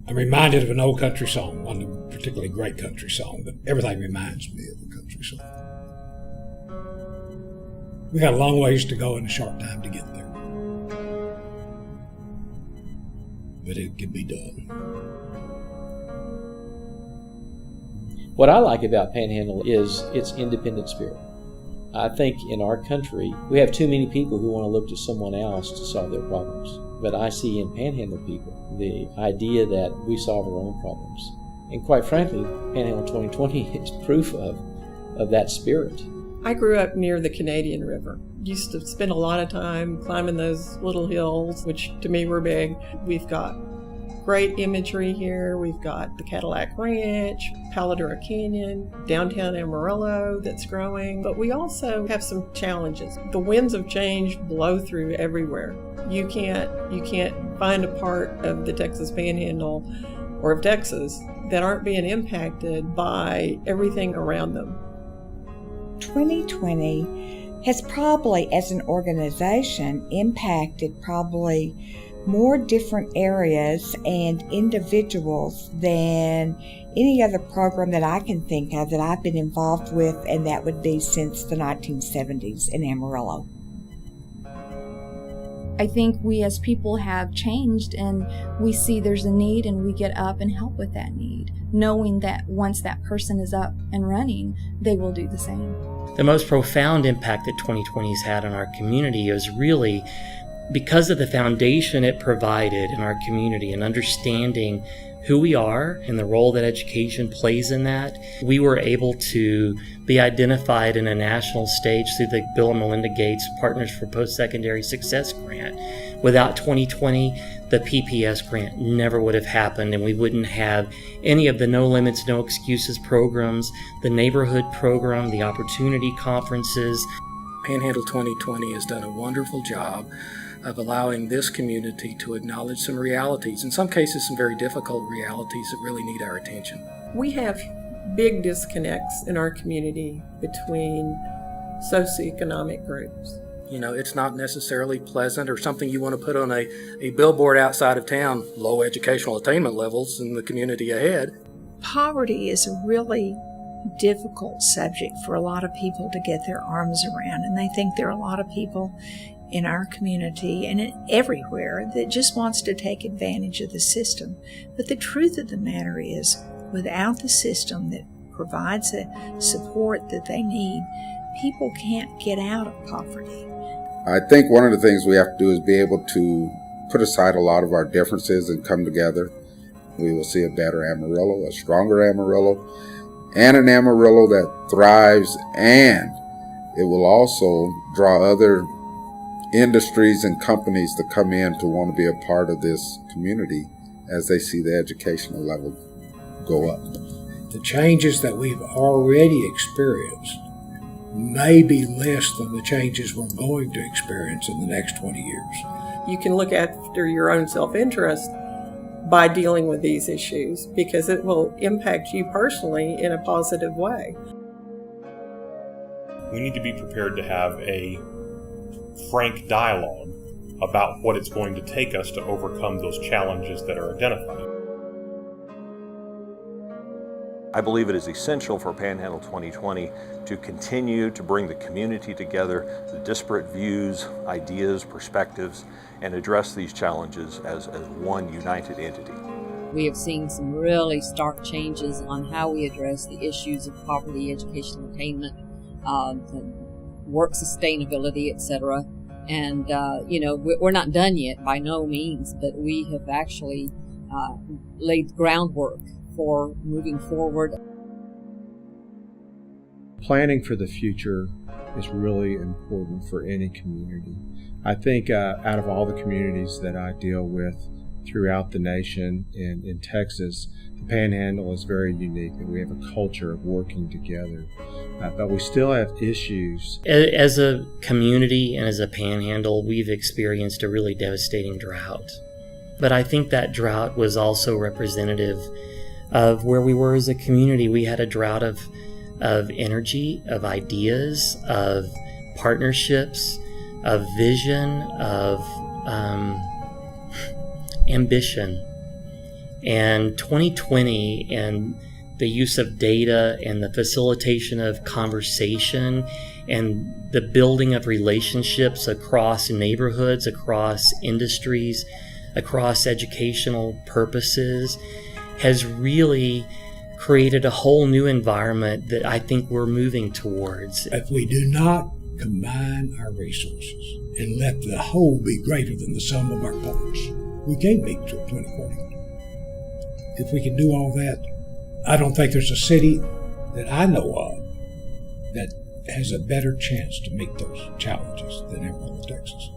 I'm reminded of an old country song, not a particularly great country song, but everything reminds me of a country song. We got a long ways to go in a short time to get there. But it can be done. What I like about Panhandle is its independent spirit. I think in our country, we have too many people who want to look to someone else to solve their problems. But I see in Panhandle people the idea that we solve our own problems. And quite frankly, Panhandle 2020 is proof of that spirit. I grew up near the Canadian River. Used to spend a lot of time climbing those little hills, which to me were big. We've got great imagery here. We've got the Cadillac Ranch, Paladura Canyon, downtown Amarillo that's growing. But we also have some challenges. The winds of change blow through everywhere. You can't find a part of the Texas Panhandle or of Texas that aren't being impacted by everything around them. 2020 has probably, as an organization, impacted probably more different areas and individuals than any other program that I can think of that I've been involved with, and that would be since the 1970s in Amarillo. I think we as people have changed, and we see there's a need and we get up and help with that need, knowing that once that person is up and running, they will do the same. The most profound impact that 2020 has had on our community is really because of the foundation it provided in our community and understanding who we are and the role that education plays in that. We were able to be identified in a national stage through the Bill and Melinda Gates Partners for Post-Secondary Success grant. Without 2020, the PPS grant never would have happened, and we wouldn't have any of the No Limits, No Excuses programs, the neighborhood program, the opportunity conferences. Panhandle 2020 has done a wonderful job of allowing this community to acknowledge some realities, in some cases some very difficult realities that really need our attention. We have big disconnects in our community between socioeconomic groups. You know, it's not necessarily pleasant or something you want to put on a billboard outside of town, low educational attainment levels in the community ahead. Poverty is a really difficult subject for a lot of people to get their arms around, and I think there are a lot of people in our community and everywhere that just wants to take advantage of the system. But the truth of the matter is, without the system that provides the support that they need, people can't get out of poverty. I think one of the things we have to do is be able to put aside a lot of our differences and come together. We will see a better Amarillo, a stronger Amarillo, and an Amarillo that thrives, and it will also draw other industries and companies to come in to want to be a part of this community as they see the educational level go up. The changes that we've already experienced may be less than the changes we're going to experience in the next 20 years. You can look after your own self-interest by dealing with these issues because it will impact you personally in a positive way. We need to be prepared to have a frank dialogue about what it's going to take us to overcome those challenges that are identified. I believe it is essential for Panhandle 2020 to continue to bring the community together, the disparate views, ideas, perspectives, and address these challenges as one united entity. We have seen some really stark changes on how we address the issues of poverty, educational attainment, work sustainability, etc. And, we're not done yet by no means, but we have actually laid the groundwork for moving forward. Planning for the future is really important for any community. I think out of all the communities that I deal with throughout the nation and in Texas, the Panhandle is very unique, that we have a culture of working together. But we still have issues. As a community and as a Panhandle, we've experienced a really devastating drought. But I think that drought was also representative of where we were as a community. We had a drought of energy, of ideas, of partnerships, of vision, of ambition. And 2020 and the use of data and the facilitation of conversation and the building of relationships across neighborhoods, across industries, across educational purposes has really created a whole new environment that I think we're moving towards. If we do not combine our resources and let the whole be greater than the sum of our parts, we can't meet 2040. If we can do all that, I don't think there's a city that I know of that has a better chance to meet those challenges than Amarillo, Texas.